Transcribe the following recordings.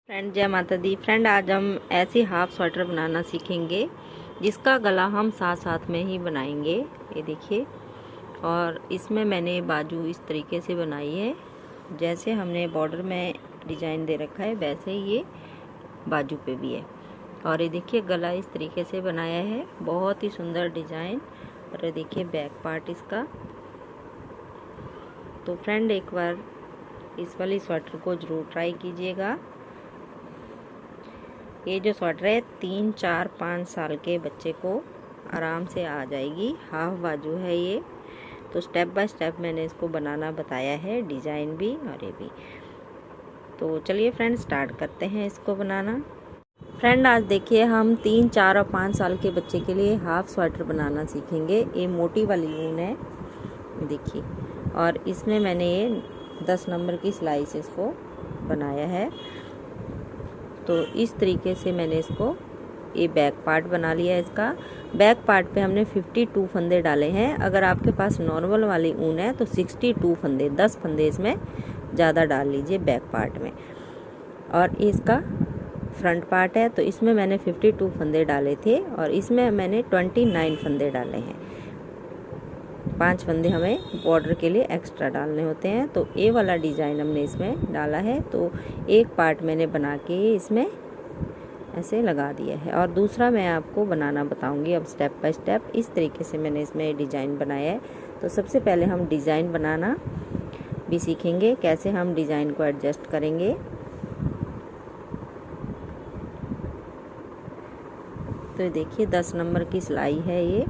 Friend जय माता दी। Friend आज हम ऐसी हाफ स्वेटर बनाना सीखेंगे जिसका गला हम साथ साथ में ही बनाएंगे। ये देखिए, और इसमें मैंने बाजू इस तरीके से बनाई है, जैसे हमने बॉर्डर में डिजाइन दे रखा है वैसे ही ये बाजू पे भी है। और ये देखिए गला इस तरीके से बनाया है, बहुत ही सुंदर डिजाइन। और ये देखिए बैक पार्ट इसका। तो फ्रेंड एक बार इस वाली स्वेटर को ज़रूर ट्राई कीजिएगा। ये जो स्वेटर है 3, 4, 5 साल के बच्चे को आराम से आ जाएगी। हाफ बाजू है ये। तो स्टेप बाय स्टेप मैंने इसको बनाना बताया है, डिज़ाइन भी और ये भी। तो चलिए फ्रेंड स्टार्ट करते हैं इसको बनाना। फ्रेंड आज देखिए हम 3, 4 और 5 साल के बच्चे के लिए हाफ स्वेटर बनाना सीखेंगे। ये मोटी वाली ऊन है देखिए, और इसमें मैंने ये 10 नंबर की सिलाई से इसको बनाया है। तो इस तरीके से मैंने इसको ये बैक पार्ट बना लिया है। इसका बैक पार्ट पे हमने 52 फंदे डाले हैं। अगर आपके पास नॉर्मल वाली ऊन है तो 62 फंदे, 10 फंदे इसमें ज़्यादा डाल लीजिए बैक पार्ट में। और इसका फ्रंट पार्ट है तो इसमें मैंने 52 फंदे डाले थे और इसमें मैंने 29 फंदे डाले हैं। 5 फंदे हमें बॉर्डर के लिए एक्स्ट्रा डालने होते हैं। तो ये वाला डिज़ाइन हमने इसमें डाला है। तो एक पार्ट मैंने बना के इसमें ऐसे लगा दिया है और दूसरा मैं आपको बनाना बताऊंगी अब स्टेप बाय स्टेप। इस तरीके से मैंने इसमें डिज़ाइन बनाया है। तो सबसे पहले हम डिज़ाइन बनाना भी सीखेंगे, कैसे हम डिज़ाइन को एडजस्ट करेंगे। तो देखिए 10 नंबर की सिलाई है ये,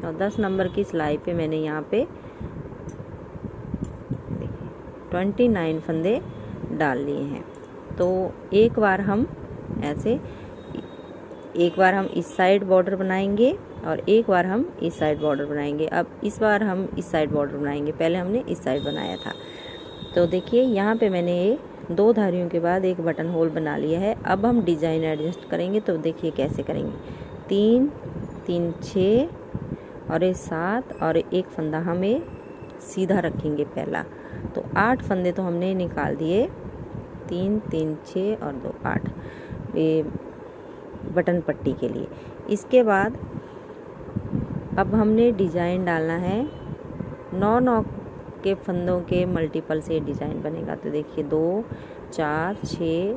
और 10 नंबर की सिलाई पे मैंने यहाँ पे देखिए 29 फंदे डाल लिए हैं। तो एक बार हम ऐसे, एक बार हम इस साइड बॉर्डर बनाएंगे और एक बार हम इस साइड बॉर्डर बनाएंगे। अब इस बार हम इस साइड बॉर्डर बनाएंगे, पहले हमने इस साइड बनाया था। तो देखिए यहाँ पे मैंने ये 2 धारियों के बाद एक बटन होल बना लिया है। अब हम डिज़ाइन एडजस्ट करेंगे। तो देखिए कैसे करेंगे, 3, 3, 6 और ये 7 और एक फंदा हमें सीधा रखेंगे पहला। तो 8 फंदे तो हमने निकाल दिए, 3, 3, 6 और 2, 8 ये बटन पट्टी के लिए। इसके बाद अब हमने डिज़ाइन डालना है 9 के फंदों के मल्टीपल से डिज़ाइन बनेगा। तो देखिए 2, 4, 6,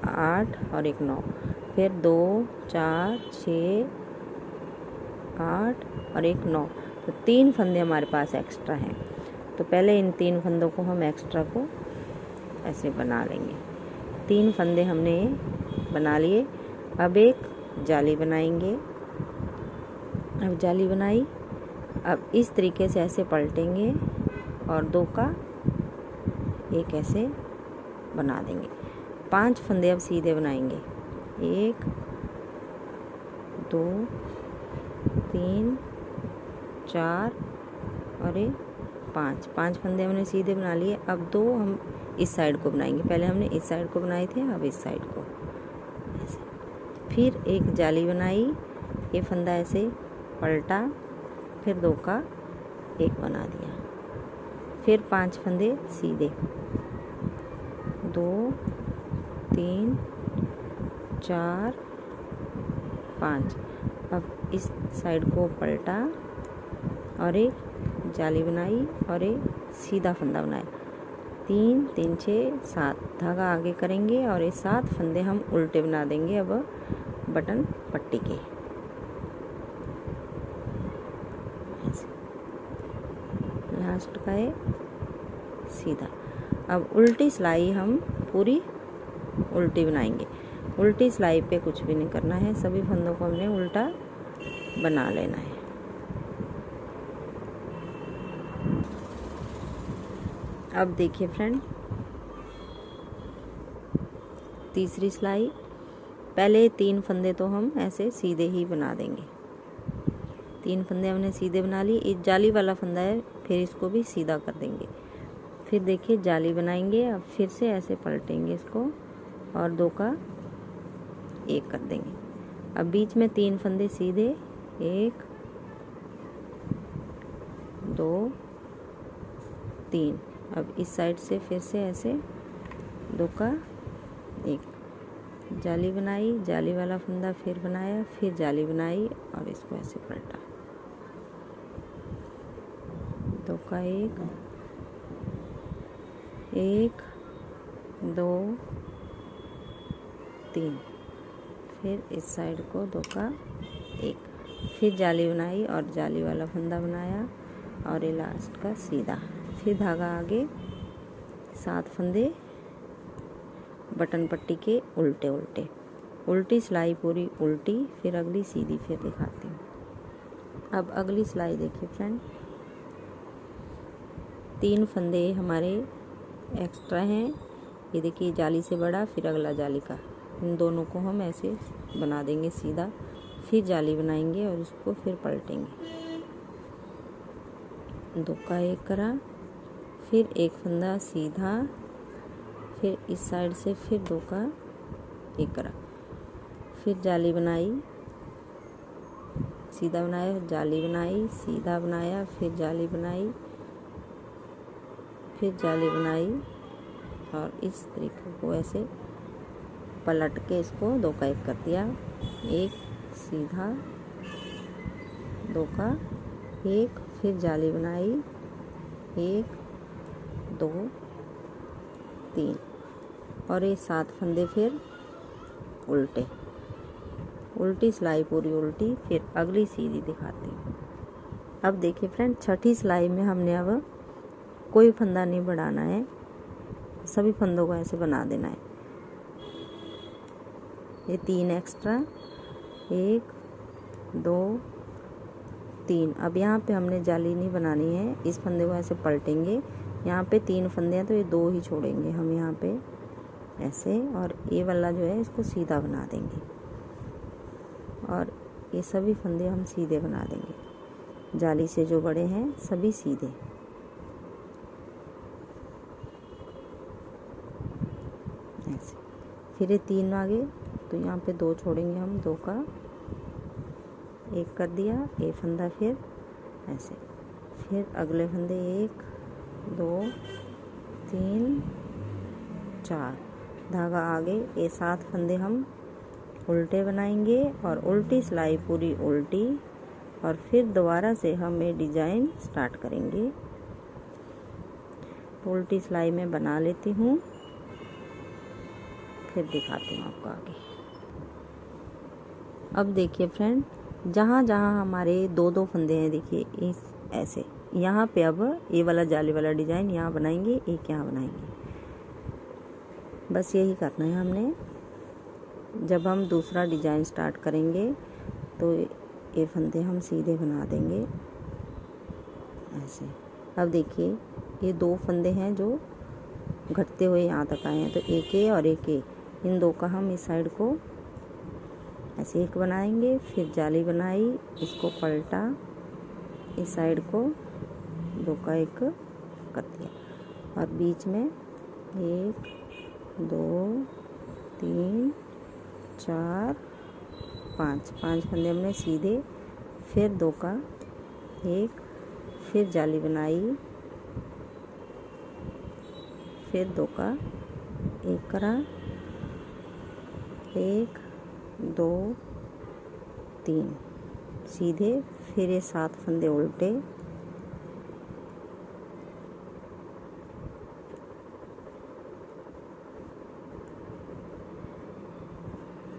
8 और एक 9, फिर 2, 4, 6, 8 और एक 9। तो 3 फंदे हमारे पास एक्स्ट्रा हैं। तो पहले इन 3 फंदों को हम एक्स्ट्रा को ऐसे बना लेंगे। 3 फंदे हमने बना लिए। अब एक जाली बनाएंगे। अब जाली बनाई, अब इस तरीके से ऐसे पलटेंगे और 2 का एक ऐसे बना देंगे। 5 फंदे अब सीधे बनाएंगे, 1, 2, 3, 4 और ये 5 फंदे हमने सीधे बना लिए। अब 2 हम इस साइड को बनाएंगे, पहले हमने इस साइड को बनाए थे, अब इस साइड को ऐसे। फिर एक जाली बनाई, ये फंदा ऐसे पलटा, फिर 2 का एक बना दिया, फिर 5 फंदे सीधे, 2, 3, 4, 5। अब इस साइड को पलटा और एक जाली बनाई और एक सीधा फंदा बनाया, 3, 3, 6, 7 धागा आगे करेंगे और ये 7 फंदे हम उल्टे बना देंगे अब बटन पट्टी के। लास्ट का है सीधा। अब उल्टी सिलाई हम पूरी उल्टी बनाएंगे। उल्टी सिलाई पे कुछ भी नहीं करना है, सभी फंदों को हमने उल्टा बना लेना है। अब देखिए फ्रेंड तीसरी सिलाई, पहले 3 फंदे तो हम ऐसे सीधे ही बना देंगे। 3 फंदे हमने सीधे बना लिए। एक जाली वाला फंदा है, फिर इसको भी सीधा कर देंगे। फिर देखिए जाली बनाएंगे, अब फिर से ऐसे पलटेंगे इसको और 2 का एक कर देंगे। अब बीच में 3 फंदे सीधे, 1, 2, 3। अब इस साइड से फिर से ऐसे 2 का एक, जाली बनाई, जाली वाला फंदा फिर बनाया, फिर जाली बनाई और इसको ऐसे पलटा। 2 का 1, 1 2 3, फिर इस साइड को 2 का 1, फिर जाली बनाई और जाली वाला फंदा बनाया और ये लास्ट का सीधा, फिर धागा आगे 7 फंदे बटन पट्टी के उल्टे उल्टे, उल्टी सिलाई पूरी उल्टी, फिर अगली सीधी, फिर दिखाती हूँ। अब अगली सिलाई देखिए फ्रेंड, 3 फंदे हमारे एक्स्ट्रा हैं, ये देखिए जाली से बड़ा, फिर अगला जाली का, इन दोनों को हम ऐसे बना देंगे सीधा, फिर जाली बनाएंगे और इसको फिर पलटेंगे। 2 का 1 करा, फिर एक फंदा सीधा, फिर इस साइड से फिर 2 का 1 करा, फिर जाली बनाई, सीधा बनाया, जाली बनाई, सीधा बनाया, फिर जाली बनाई, फिर जाली बनाई और इस तरीके को ऐसे पलट के इसको 2 का 1 कर दिया, 1 सीधा, 2 का 1, फिर जाली बनाई, 1 2 3 और ये 7 फंदे फिर उल्टे, उल्टी सिलाई पूरी उल्टी, फिर अगली सीधी दिखाती हूँ। अब देखिए फ्रेंड, छठी सिलाई में हमने अब कोई फंदा नहीं बढ़ाना है, सभी फंदों को ऐसे बना देना है। ये 3 एक्स्ट्रा, 1 2 3, अब यहाँ पे हमने जाली नहीं बनानी है, इस फंदे को ऐसे पलटेंगे, यहाँ पे 3 फंदे हैं तो ये 2 ही छोड़ेंगे हम यहाँ पे ऐसे, और ये वाला जो है इसको सीधा बना देंगे और ये सभी फंदे हम सीधे बना देंगे, जाली से जो बड़े हैं सभी सीधे। ऐसे फिर ये 3 आगे, तो यहाँ पे 2 छोड़ेंगे हम, 2 का 1 कर दिया, ये फंदा फिर ऐसे, फिर अगले फंदे 1 2 3 4, धागा आगे, ये 7 फंदे हम उल्टे बनाएंगे और उल्टी सिलाई पूरी उल्टी, और फिर दोबारा से हम ये डिजाइन स्टार्ट करेंगे। तो उल्टी सिलाई में बना लेती हूँ, फिर दिखाती हूँ आपको आगे। अब देखिए फ्रेंड, जहाँ जहाँ हमारे 2-2 फंदे हैं, देखिए इस ऐसे, यहाँ पे अब ये वाला जाली वाला डिजाइन यहाँ बनाएंगे, एक यहाँ बनाएंगे, बस यही करना है हमने। जब हम दूसरा डिजाइन स्टार्ट करेंगे तो ये फंदे हम सीधे बना देंगे ऐसे। अब देखिए ये 2 फंदे हैं जो घटते हुए यहाँ तक आए हैं, तो एक ए और एक ए, इन 2 का हम इस साइड को ऐसे एक बनाएंगे, फिर जाली बनाई, इसको पलटा, इस साइड को 2 का 1 कर दिया, और बीच में 1 2 3 4 5 फंदे हमने सीधे, फिर 2 का 1, फिर जाली बनाई, फिर 2 का 1 करा, 1 2 3 सीधे, फिर ये 7 फंदे उल्टे,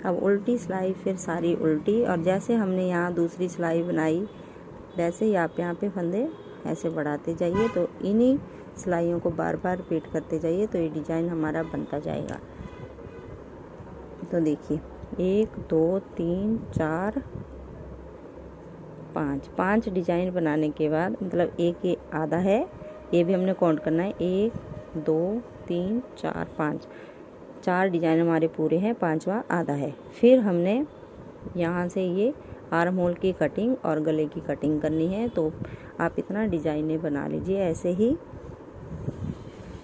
अब उल्टी सिलाई फिर सारी उल्टी, और जैसे हमने यहाँ दूसरी सिलाई बनाई वैसे ही आप यहाँ पे फंदे ऐसे बढ़ाते जाइए, तो इन्हीं सिलाइयों को बार बार रिपीट करते जाइए, तो ये डिजाइन हमारा बनता जाएगा। तो देखिए 1 2 3 4 5 डिजाइन बनाने के बाद, मतलब एक ये आधा है, ये भी हमने काउंट करना है, 1 2 3 4 4 डिजाइन हमारे पूरे हैं, 5वां आधा है। फिर हमने यहाँ से ये आर्म होल की कटिंग और गले की कटिंग करनी है, तो आप इतना डिजाइनें बना लीजिए। ऐसे ही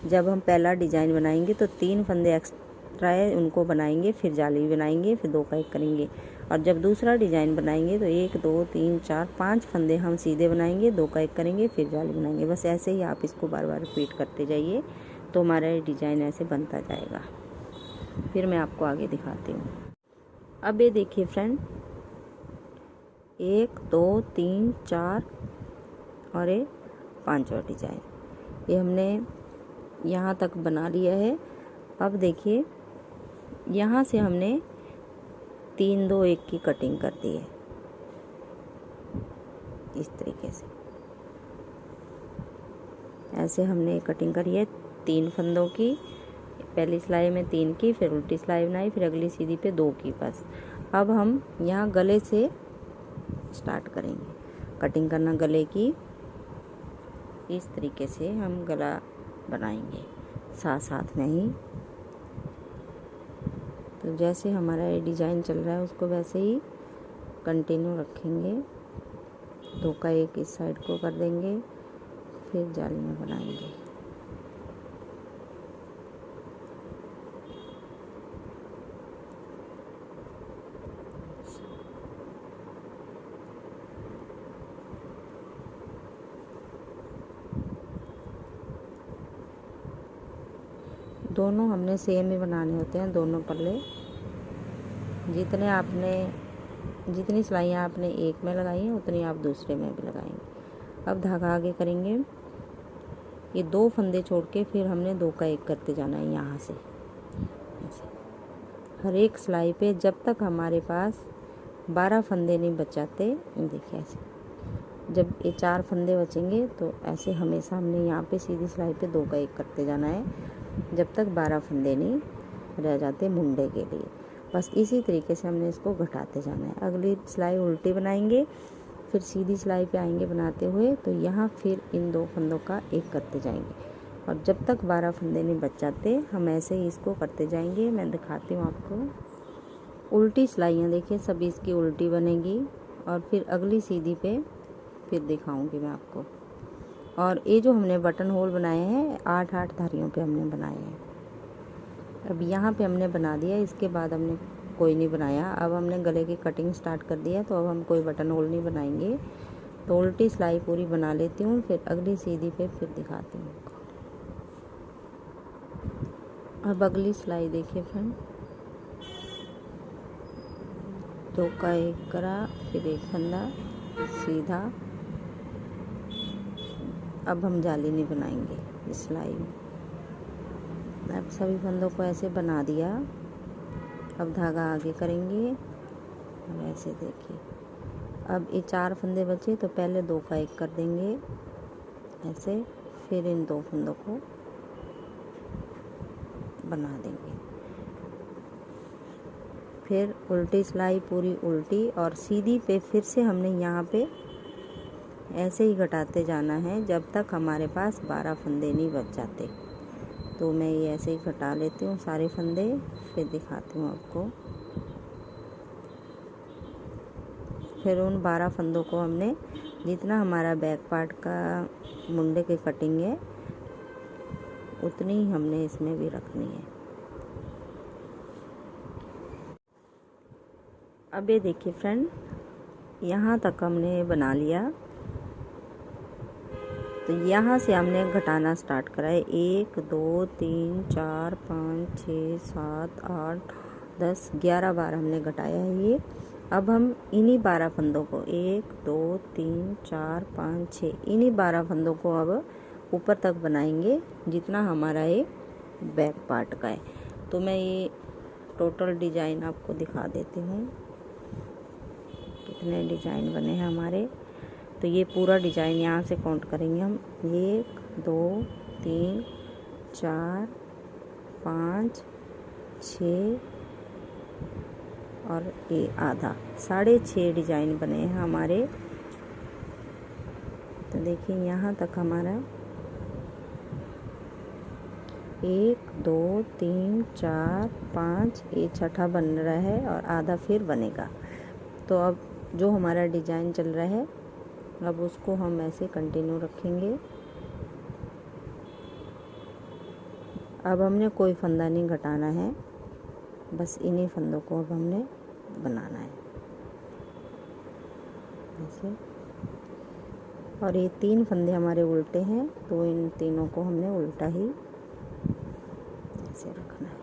जब हम पहला डिजाइन बनाएंगे तो 3 फंदे एक्स्ट्रा है उनको बनाएंगे, फिर जाली बनाएंगे, फिर 2 का 1 करेंगे, और जब दूसरा डिजाइन बनाएंगे तो 1 2 3 4 5 फंदे हम सीधे बनाएंगे, 2 का 1 करेंगे, फिर जाली बनाएंगे। बस ऐसे ही आप इसको बार बार रिपीट करते जाइए, तो हमारा डिजाइन ऐसे बनता जाएगा। फिर मैं आपको आगे दिखाती हूँ। अब ये देखिए फ्रेंड, 1 2 3 4 और ये 5वां डिजाइन, ये हमने यहाँ तक बना लिया है। अब देखिए यहाँ से हमने 3 2 1 की कटिंग कर दी है इस तरीके से। ऐसे हमने कटिंग करी है 3 फंदों की। पहली सिलाई में 3 की, फिर उल्टी सिलाई बनाई, फिर अगली सीधी पे 2 की बस। अब हम यहाँ गले से स्टार्ट करेंगे कटिंग करना गले की। इस तरीके से हम गला बनाएंगे साथ साथ में ही। तो जैसे हमारा ये डिज़ाइन चल रहा है उसको वैसे ही कंटिन्यू रखेंगे। 2 का 1 इस साइड को कर देंगे, फिर जाली में बनाएंगे। दोनों हमने सेम ही बनाने होते हैं, दोनों पल्ले। जितनी सिलाइयाँ आपने एक में लगाई हैं उतनी आप दूसरे में भी लगाएंगे। अब धागा आगे करेंगे, ये 2 फंदे छोड़ के फिर हमने 2 का 1 करते जाना है यहाँ से ऐसे हर एक सिलाई पे, जब तक हमारे पास 12 फंदे नहीं बच जाते। देखिए ऐसे जब ये 4 फंदे बचेंगे तो ऐसे हमेशा हमने यहाँ पे सीधी सिलाई पे 2 का 1 करते जाना है जब तक 12 फंदे नहीं रह जाते मुंडे के लिए। बस इसी तरीके से हमने इसको घटाते जाना है। अगली सिलाई उल्टी बनाएंगे, फिर सीधी सिलाई पे आएंगे बनाते हुए, तो यहाँ फिर इन 2 फंदों का 1 करते जाएंगे और जब तक 12 फंदे नहीं बच जाते हम ऐसे ही इसको करते जाएंगे। मैं दिखाती हूँ आपको। उल्टी सिलाइयाँ देखिए सभी इसकी उल्टी बनेगी और फिर अगली सीधी पे फिर दिखाऊंगी मैं आपको। और ये जो हमने बटन होल बनाए हैं 8-8 धारियों पे हमने बनाए हैं। अब यहाँ पे हमने बना दिया, इसके बाद हमने कोई नहीं बनाया। अब हमने गले की कटिंग स्टार्ट कर दिया, तो अब हम कोई बटन होल नहीं बनाएंगे। तो उल्टी सिलाई पूरी बना लेती हूँ, फिर अगली सीधी पे फिर दिखाती हूँ। अब अगली सिलाई देखिए फ्रेंड, 2 का 1 करा, फिर 1 फंदा सीधा। अब हम जाली नहीं बनाएंगे इस सिलाई में। अब सभी फंदों को ऐसे बना दिया। अब धागा आगे करेंगे और ऐसे देखिए। अब ये 4 फंदे बचे तो पहले 2 का 1 कर देंगे ऐसे, फिर इन 2 फंदों को बना देंगे। फिर उल्टी सिलाई पूरी उल्टी और सीधी पे फिर से हमने यहाँ पे ऐसे ही घटाते जाना है जब तक हमारे पास 12 फंदे नहीं बच जाते। तो मैं ये ऐसे ही घटा लेती हूँ सारे फंदे, फिर दिखाती हूँ आपको। फिर उन 12 फंदों को हमने, जितना हमारा बैक पार्ट का मुंडे की कटिंग है उतनी ही हमने इसमें भी रखनी है। अब ये देखिए फ्रेंड, यहाँ तक हमने बना लिया। तो यहाँ से हमने घटाना स्टार्ट करा है। 1 2 3 4 5 6 7 8 10 11 बार हमने घटाया है ये। अब हम इन्हीं 12 फंदों को 1 2 3 4 5 6 इन्हीं 12 फंदों को अब ऊपर तक बनाएंगे जितना हमारा ये बैक पार्ट का है। तो मैं ये टोटल डिजाइन आपको दिखा देती हूँ कितने डिजाइन बने हैं हमारे। तो ये पूरा डिजाइन यहाँ से काउंट करेंगे हम। 1 2 3 4 5 6 और ये आधा, 6.5 डिजाइन बने हैं हमारे। तो देखिए यहाँ तक हमारा 1 2 3 4 5, ये छठा बन रहा है और आधा फिर बनेगा। तो अब जो हमारा डिजाइन चल रहा है अब उसको हम ऐसे कंटिन्यू रखेंगे। अब हमने कोई फंदा नहीं घटाना है, बस इन्हीं फंदों को अब हमने बनाना है ऐसे। और ये 3 फंदे हमारे उल्टे हैं तो इन तीनों को हमने उल्टा ही ऐसे रखना है।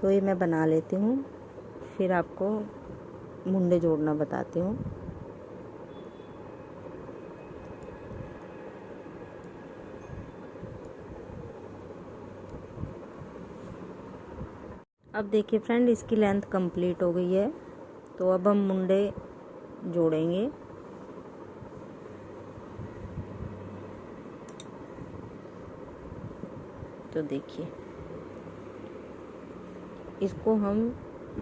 तो ये मैं बना लेती हूँ, फिर आपको मुंडे जोड़ना बताती हूँ। अब देखिए फ्रेंड, इसकी लेंथ कंप्लीट हो गई है, तो अब हम मुंडे जोड़ेंगे। तो देखिए इसको हम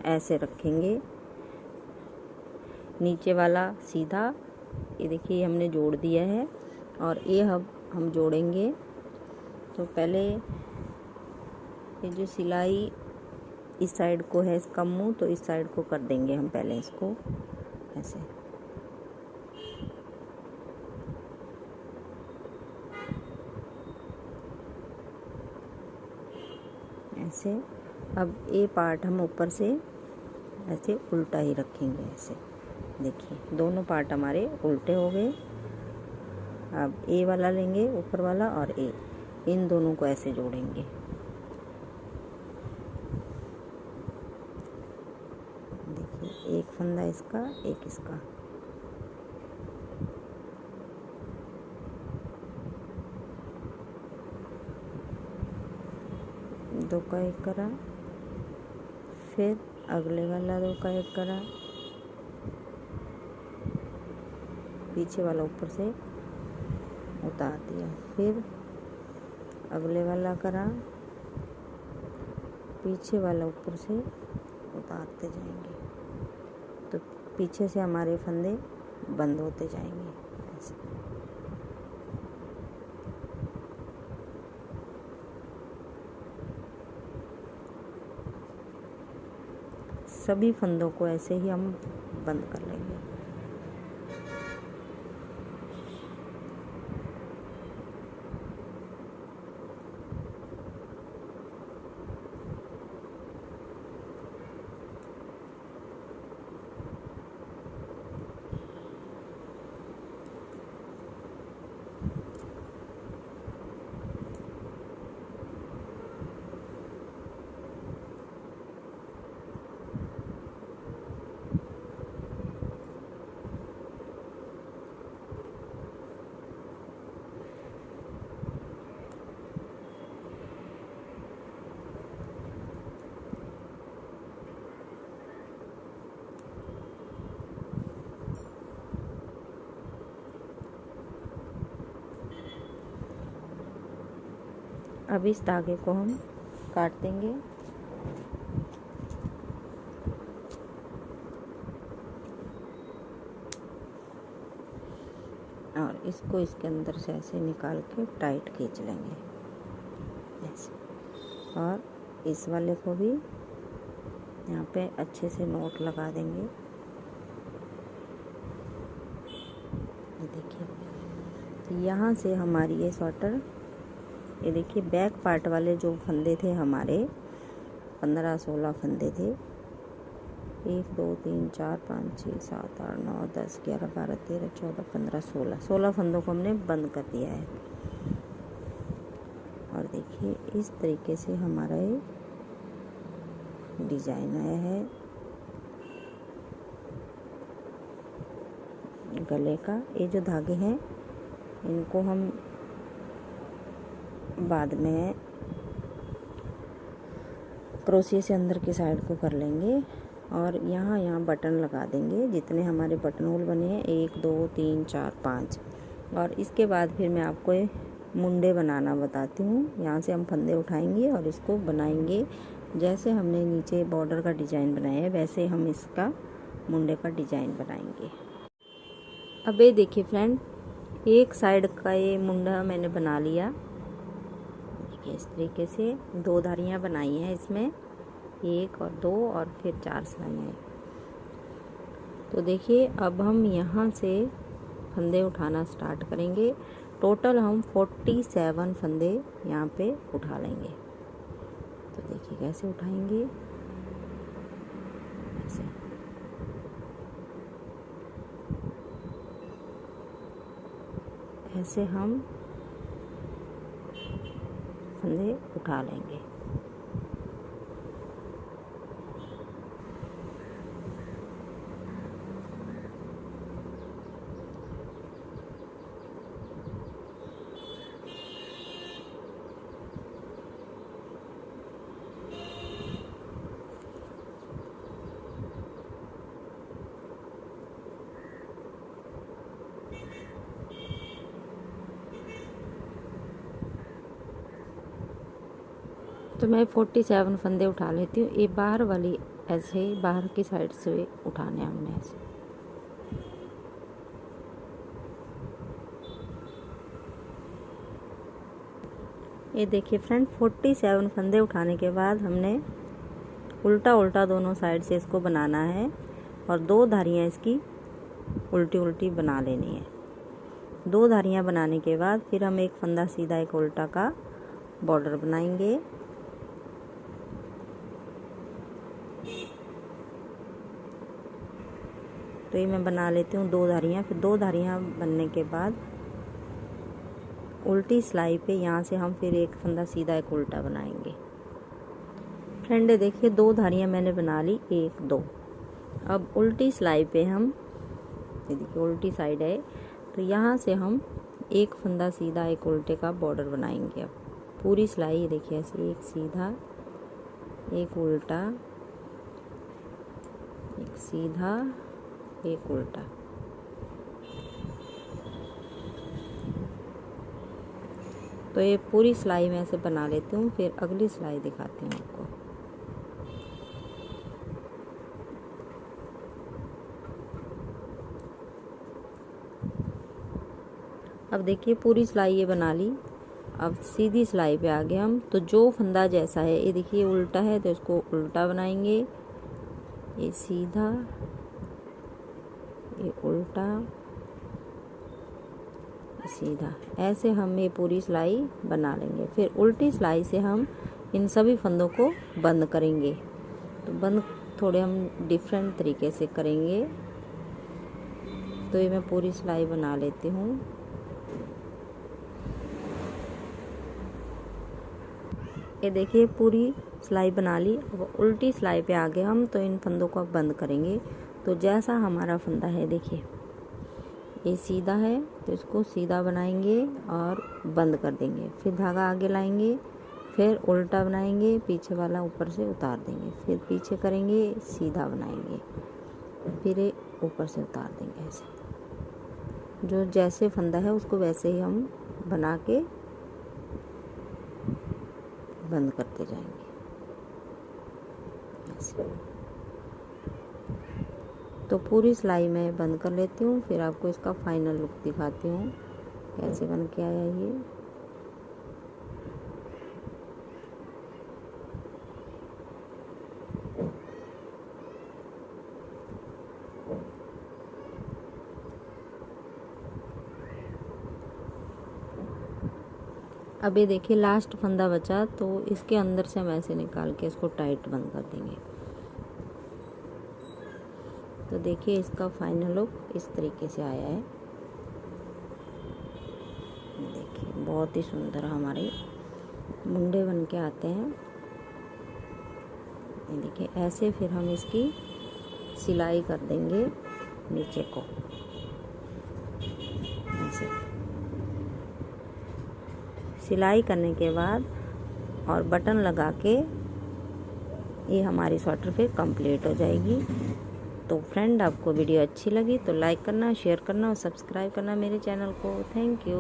ऐसे रखेंगे, नीचे वाला सीधा, ये देखिए हमने जोड़ दिया है, और ये हम जोड़ेंगे। तो पहले ये जो सिलाई इस साइड को है इसका मुंह, तो इस साइड को कर देंगे हम पहले इसको ऐसे। ऐसे अब ये पार्ट हम ऊपर से ऐसे उल्टा ही रखेंगे ऐसे। देखिए दोनों पार्ट हमारे उल्टे हो गए। अब ए वाला लेंगे ऊपर वाला, और ए, इन दोनों को ऐसे जोड़ेंगे। देखिए एक फंदा इसका, एक इसका। दो का एक करा, फिर अगले वाला दो का एक करा, पीछे वाला ऊपर से उतार दिया, फिर अगले वाला करा, पीछे वाला ऊपर से उतारते जाएंगे, तो पीछे से हमारे फंदे बंद होते जाएंगे ऐसे। सभी फंदों को ऐसे ही हम बंद कर लेंगे। अब इस धागे को हम काट देंगे। और इसको इसके अंदर से ऐसे निकाल के टाइट खींच लेंगे ऐसे। और इस वाले को भी यहाँ पे अच्छे से नोट लगा देंगे। ये देखिए यहाँ से हमारी ये स्वेटर, ये देखिए बैक पार्ट वाले जो फंदे थे हमारे 15-16 फंदे थे। 1 2 3 4 5 6 7 8 9 10 11 12 13 14 15 16 फंदों को हमने बंद कर दिया है। और देखिए इस तरीके से हमारा ये डिजाइन आया है गले का। ये जो धागे हैं इनको हम बाद में क्रोशिया से अंदर की साइड को कर लेंगे, और यहाँ बटन लगा देंगे जितने हमारे बटन होल बने हैं, 1 2 3 4 5। और इसके बाद फिर मैं आपको मुंडे बनाना बताती हूँ। यहाँ से हम फंदे उठाएंगे और इसको बनाएंगे जैसे हमने नीचे बॉर्डर का डिज़ाइन बनाया है, वैसे हम इसका मुंडे का डिज़ाइन बनाएंगे। अब ये देखिए फ्रेंड, एक साइड का ये मुंडा मैंने बना लिया। इस तरीके से 2 धारियाँ बनाई हैं इसमें, 1 और 2 और फिर 4 सिलाइयाँ। तो देखिए अब हम यहाँ से फंदे उठाना स्टार्ट करेंगे। टोटल हम 47 फंदे यहाँ पे उठा लेंगे। तो देखिए कैसे उठाएंगे, ऐसे। ऐसे हम फंदे उठा लेंगे। तो मैं 47 फंदे उठा लेती हूँ। ये बाहर वाली ऐसे ही बाहर की साइड से उठाने हमने ऐसे। ये देखिए फ्रेंड, 47 फंदे उठाने के बाद हमने उल्टा उल्टा दोनों साइड से इसको बनाना है और 2 धारियाँ इसकी उल्टी उल्टी बना लेनी है। 2 धारियाँ बनाने के बाद फिर हम एक फंदा सीधा एक उल्टा का बॉर्डर बनाएंगे। तो ये मैं बना लेती हूँ 2 धारियाँ। फिर 2 धारियाँ बनने के बाद उल्टी सिलाई पे यहाँ से हम फिर एक फंदा सीधा एक उल्टा बनाएंगे। फ्रेंड देखिए 2 धारियाँ मैंने बना ली, 1 2। अब उल्टी सिलाई पे हम, ये देखिए उल्टी साइड है, तो यहाँ से हम एक फंदा सीधा एक उल्टे का बॉर्डर बनाएंगे। अब पूरी सिलाई देखिए ऐसे, एक सीधा एक उल्टा, एक सीधा एक उल्टा। तो ये पूरी सिलाई मैं ऐसे बना लेती हूँ। फिर अगली सिलाई दिखाती हूँ आपको। अब देखिए पूरी सिलाई ये बना ली। अब सीधी सिलाई पे आ गए हम। तो जो फंदा जैसा है, ये देखिए उल्टा है तो इसको उल्टा बनाएंगे, ये सीधा, ये उल्टा, सीधा, ऐसे हम ये पूरी सिलाई बना लेंगे। फिर उल्टी सिलाई से हम इन सभी फंदों को बंद करेंगे। तो बंद थोड़े हम डिफरेंट तरीके से करेंगे। तो ये मैं पूरी सिलाई बना लेती हूँ। ये देखिए पूरी सिलाई बना ली। अब उल्टी सिलाई पे आ गए हम, तो इन फंदों को अब बंद करेंगे। तो जैसा हमारा फंदा है देखिए ये सीधा है तो इसको सीधा बनाएंगे और बंद कर देंगे। फिर धागा आगे लाएंगे, फिर उल्टा बनाएंगे, पीछे वाला ऊपर से उतार देंगे, फिर पीछे करेंगे, सीधा बनाएंगे, फिर ये ऊपर से उतार देंगे। ऐसे जो जैसे फंदा है उसको वैसे ही हम बना के बंद करते जाएंगे ऐसे। तो पूरी सिलाई मैं बंद कर लेती हूँ। फिर आपको इसका फाइनल लुक दिखाती हूँ कैसे बन के आया ये। अब ये देखिए लास्ट फंदा बचा, तो इसके अंदर से हम ऐसे निकाल के इसको टाइट बंद कर देंगे। तो देखिए इसका फाइनल लुक इस तरीके से आया है। देखिए बहुत ही सुंदर हमारे मुंडे बन के आते हैं। ये देखिए ऐसे फिर हम इसकी सिलाई कर देंगे नीचे को ऐसे। सिलाई करने के बाद और बटन लगा के ये हमारी स्वेटर फिर कंप्लीट हो जाएगी। तो फ्रेंड आपको वीडियो अच्छी लगी तो लाइक करना, शेयर करना और सब्सक्राइब करना मेरे चैनल को। Thank you.